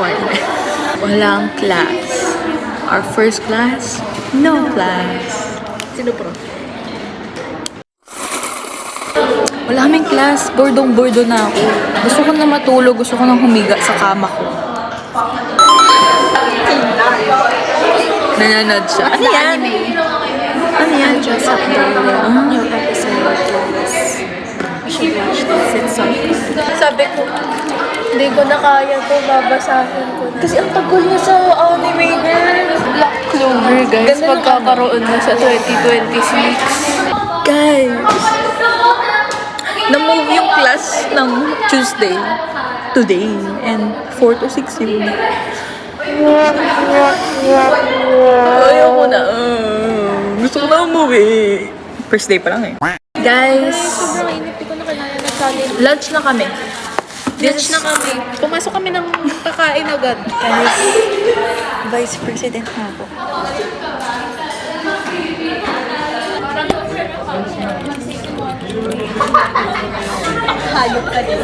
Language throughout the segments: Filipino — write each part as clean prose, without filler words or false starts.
corner. Walang class. Our first class, no class. Sino prof? Wala kaming class. Bordong-bordo na ako. Gusto ko na matulog. Gusto ko na humiga sa kama ko. Nananood siya. Ano yan? Ano yan? Just up there. New episode is... We should watch this. It's so good. Sabi ko, hindi ko na kaya to. Babasahin ko na. Kasi ang tagal niya sa anime, girl. Black Clover, guys. Ganda Pagkakaroon na sa 2026. Guys, na-move yung class ng Tuesday, today, and 4 to 6 yun. Ayoko na. Gusto ko na umuwi. First day pa lang eh. Guys, Sobrang init. Di ko na kailangan na challenge. lunch na kami. Lunch na kami. Pumasok kami ng kakain agad. Guys, Vice President na ako. Hayop ka din.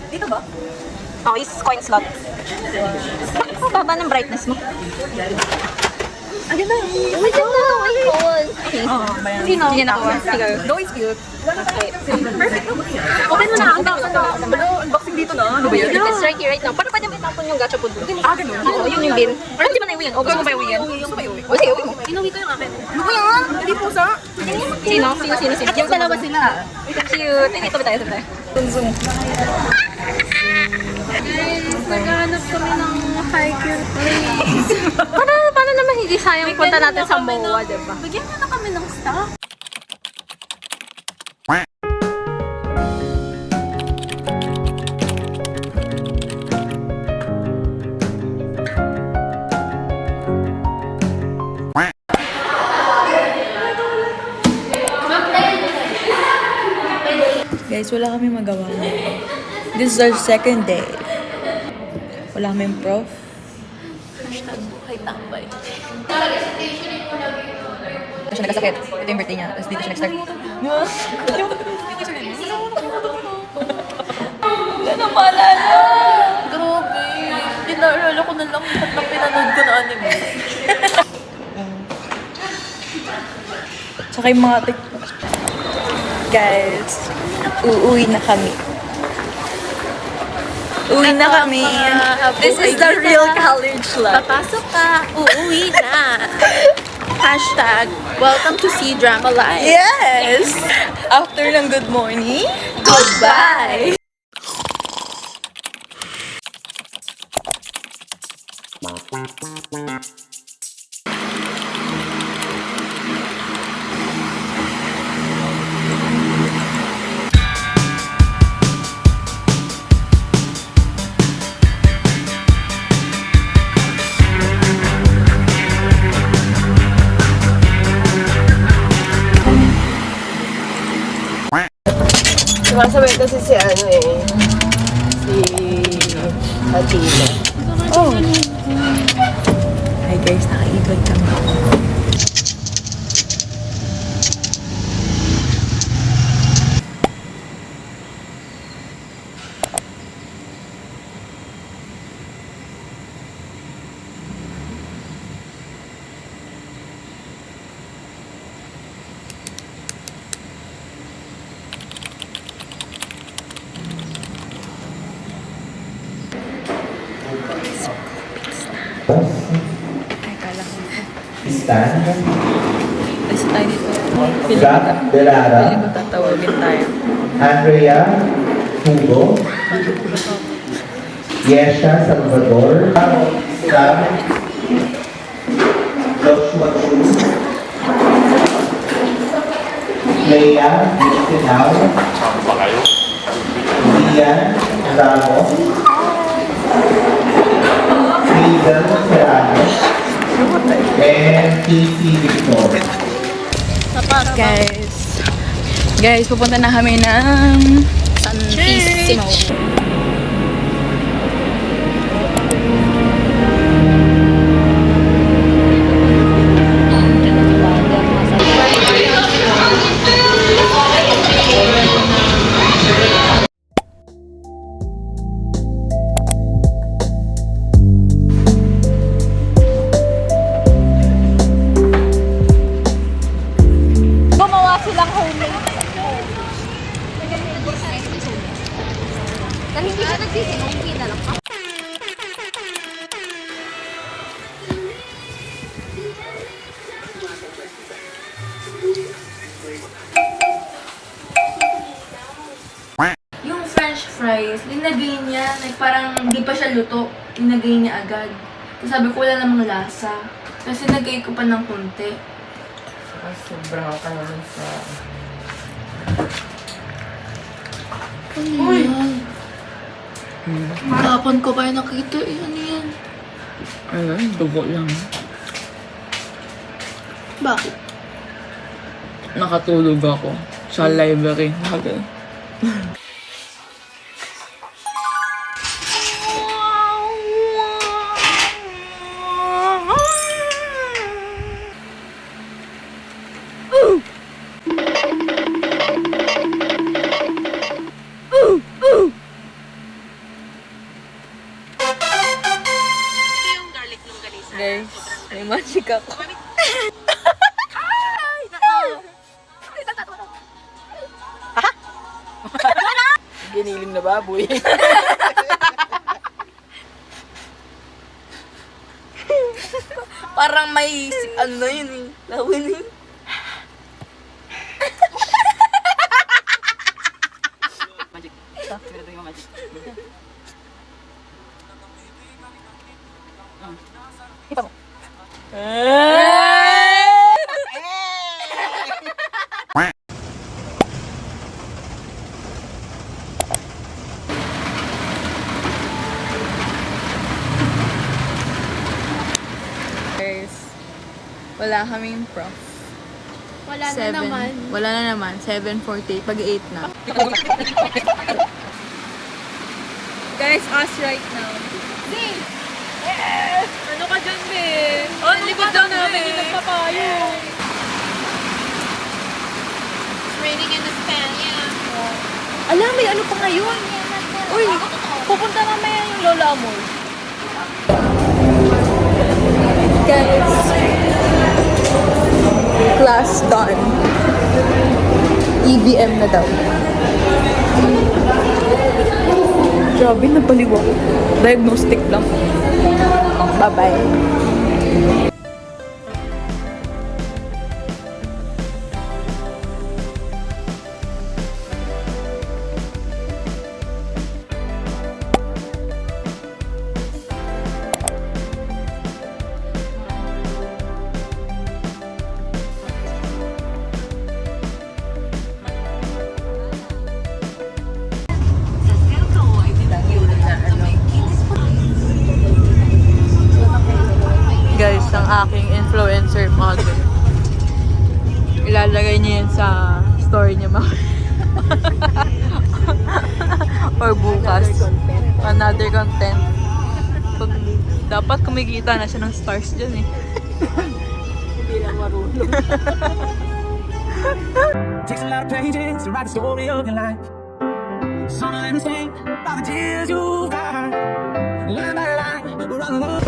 Dito ba? Oh, is coin slot. Ang baba ng brightness mo. Ayun na. Wait lang na. Oo, bayan. Sino? Sige na ako. Sige. No, it's cute. Okay. Perfect. Open mo na. Ano, unboxing dito na. Ano ba yun? It's right here, right now. Paano pwede may tapon yung gacha po doon? Ah, ganun? Oo, yun yung bin. Pero hindi ba na-iwi yan? O, gusto mo ba iwi yan? Gusto ba yun? O, sige, uwi mo. Inuwi ko yung akin. Ano ba yan? Hindi po sa... Sino? Sino? Yung dalawa sila. Cute. Ay, tabi tayo. Zoom. Naghahanap kami ng hiking place. paano naman hindi sayang punta natin sa MOA, diba? Bigyan mo na kami ng stock. Guys, wala kami magawa. This is our second day. Wala kaming prof. Hashtag buhay tambay. Ito siya nagkasakit. Ito yung birthday niya. Tapos dito siya nag-start. Wala na maalala. Grabe. Pinaalala ko na lang lahat ng pinanood ko na anime. Tsaka yung mga TikTok. Guys, uuwi na kami. Uwi na kami. This is the real college life. Papasok ka, uuwi na. Hashtag, welcome to C-Drama Life. Yes! After ng good morning, goodbye! Sumasabi kasi si ano eh, si Hatila. Oh! Hi guys, nakaibad kami. Teka lang. Stand. Kasi tayo dito. Zach Delara. Pili ko tatawagin tayo. Andrea Hugo. Yesha Salvador. Sam. Joshua Chu. Leia Justinao. Ian Ramos. Hazel Serrano. And TC Victor. Guys, pupunta na kami ng San Pisimo. sa luto, inagay niya agad. Tapos sabi ko, wala namang lasa. Kasi nagay ko pa ng konti. Sobrang ka naman sa... Uy! Hapon ko pa yung nakita. Ano yan? Ayun, dugo lang. Bakit? Nakatulog ako sa library. Sabi. Guys, may magic ako. Giniling na baboy. Parang may, ano na yun eh, lawin eh. Guys, wala kaming prof. Wala na naman. Wala na naman. 7:40. Pag-8 na. Guys, us right now. Yes! Ano ka dyan, be? Oh, likod daw namin. Hindi nagpapayo. It's raining in España. Alam, may ano pa ngayon. Uy, pupunta mamaya yung lola mo. Guys, class done. EVM na daw. Grabe, napaliwag. Diagnostic lang. Bye-bye. Guys, ang aking influencer model. Ilalagay niya yan sa story niya or bukas. Another content. Dapat kumikita na siya ng stars dyan eh. Hindi lang marunong. Takes a lot of pages to write the story of your life. Some of them sing by the tears you've cried. Line by line, run the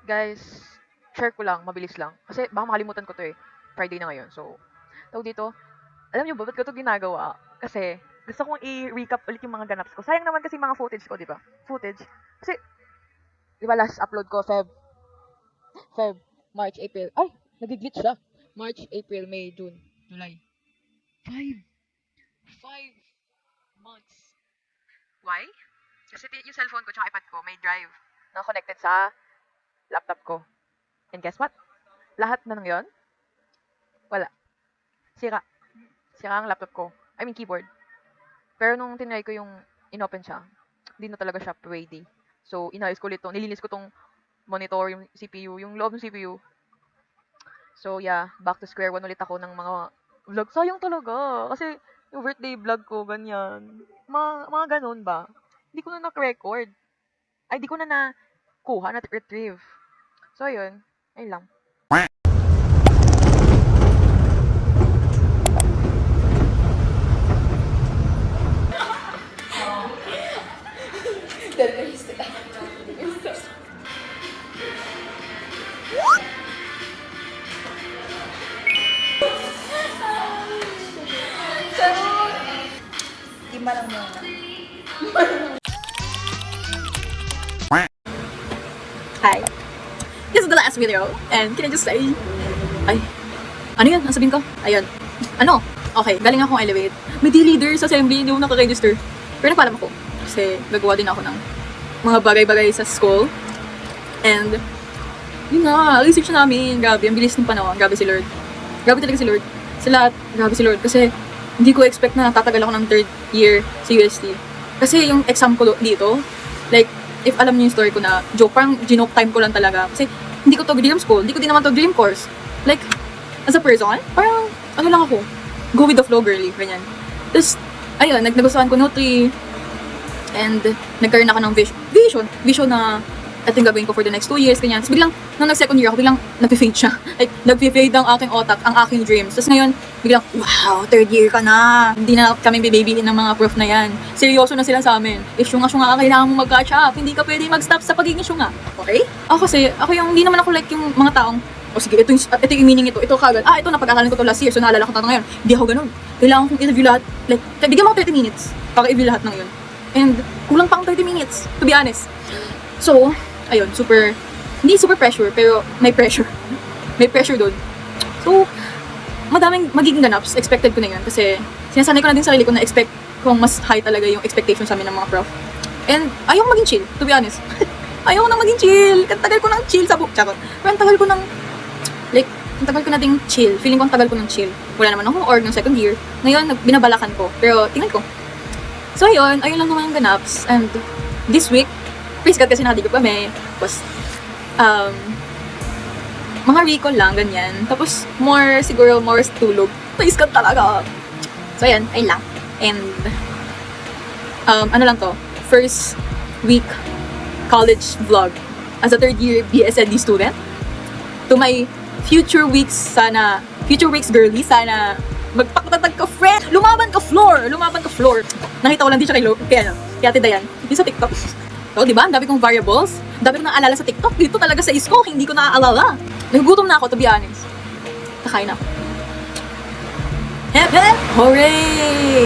Guys, share ko lang, mabilis lang. Kasi baka makalimutan ko to eh. Friday na ngayon. So, tawag dito, alam niyo ba ba't ko to ginagawa? Kasi, gusto kong i-recap ulit yung mga ganaps ko. Sayang naman kasi mga footage ko, di ba? Footage. Kasi, di ba last upload ko, March, April. Ay, nag-glitch siya. March, April, May, June, July. 5 months. Why? Kasi yung cellphone ko tsaka iPad ko, may drive na connected sa laptop ko. And guess what? Lahat na ng yon, wala. Sira. Sira ang laptop ko. I mean, keyboard. Pero nung tinry ko yung inopen siya, hindi na talaga siya ready. So, inayos ko ulit to. Nilinis ko tong monitor, yung CPU, yung loob ng CPU. So, yeah. Back to square one ulit ako ng mga vlog. Sayang talaga. Kasi, yung birthday vlog ko, ganyan. Mga ganun ba? Hindi ko na na-record. Ay, di ko na na-kuha, na-retrieve. So, ayun. Ayun lang. Hi. This is the last video, and can I just say, ay, ano yun? Ang sabihin ko? Ayun. Ano? Okay, galing akong Elevate. May D-Leader sa assembly, hindi ako nakaregister. Pero nagpaalam ako. Kasi gagawa din ako ng mga bagay-bagay sa school. And, yun nga, research namin. Grabe, ang bilis ng panahon. Grabe si Lord. Grabe talaga si Lord. Sa lahat, grabe si Lord. Kasi, hindi ko expect na tatagal ako ng 3rd year sa UST. Kasi yung exam ko dito, like, if alam niyo yung story ko na joke, parang ginoke time ko lang talaga. Kasi, hindi ko to dream school. Hindi ko din naman to dream course. Like, as a person, parang, ano lang ako, go with the flow girly, ganyan. Tapos, ayun, nagustuhan ko Nutri, and nagkaroon ako ng vision na ito yung gagawin ko for the next 2 years, ganyan. Tapos biglang, nung nag-second year ako, biglang nag-fade siya. Like, nag-fade ang aking otak, ang aking dreams. Tapos ngayon, biglang, wow, 3rd year ka na. Hindi na kami babyhin ng mga prof na yan. Seryoso na sila sa amin. If syunga-syunga ka, kailangan mo mag-catch up. Hindi ka pwede mag-stop sa pagiging syunga. Okay? Ako kasi, ako yung, hindi naman ako like yung mga taong, o sige, ito yung meaning ito kagad. Ito napag-aralan ko to last year, so naalala ko ito ngayon. Hindi ako ganun. Kailangan kong interview lahat. Like, bigyan mo ako 30 minutes para i-view lahat ng yun. And, kulang pa ang 30 minutes, to be honest. So, ayun, hindi super pressure, pero may pressure. May pressure doon. So, madaming magiging ganaps, expected ko na yun. Kasi, sinasanay ko na din sarili ko na expect kung mas high talaga yung expectation sa amin ng mga prof. And, ayaw ko maging chill, to be honest. Ayaw ko nang maging chill. Ang tagal ko nang chill sa book. Charot. Pero ang tagal ko nang, like, ang tagal ko na ding chill. Feeling ko ang tagal ko nang chill. Wala naman akong org ng 2nd year. Ngayon, binabalakan ko. Pero, tingnan ko. So, ayun lang naman yung ganaps. And, this week, praise God kasi nakadikop kami. Tapos, mga recall lang, ganyan. Tapos, more tulog. Praise God talaga. So, ayun lang. And, ano lang to, first week college vlog as a 3rd year BSND student. To my future weeks girly, sana magpakatatag ka, friend! Lumaban ka, floor! Nakita ko lang din siya kay Ate Dayan. Yung sa TikTok. So, di ba? Ang dami kong variables. Ang dami kong naaalala sa TikTok. Dito talaga sa ISCO, hindi ko naaalala. Nagugutom na ako, to be honest. Kakain na ako. Hooray!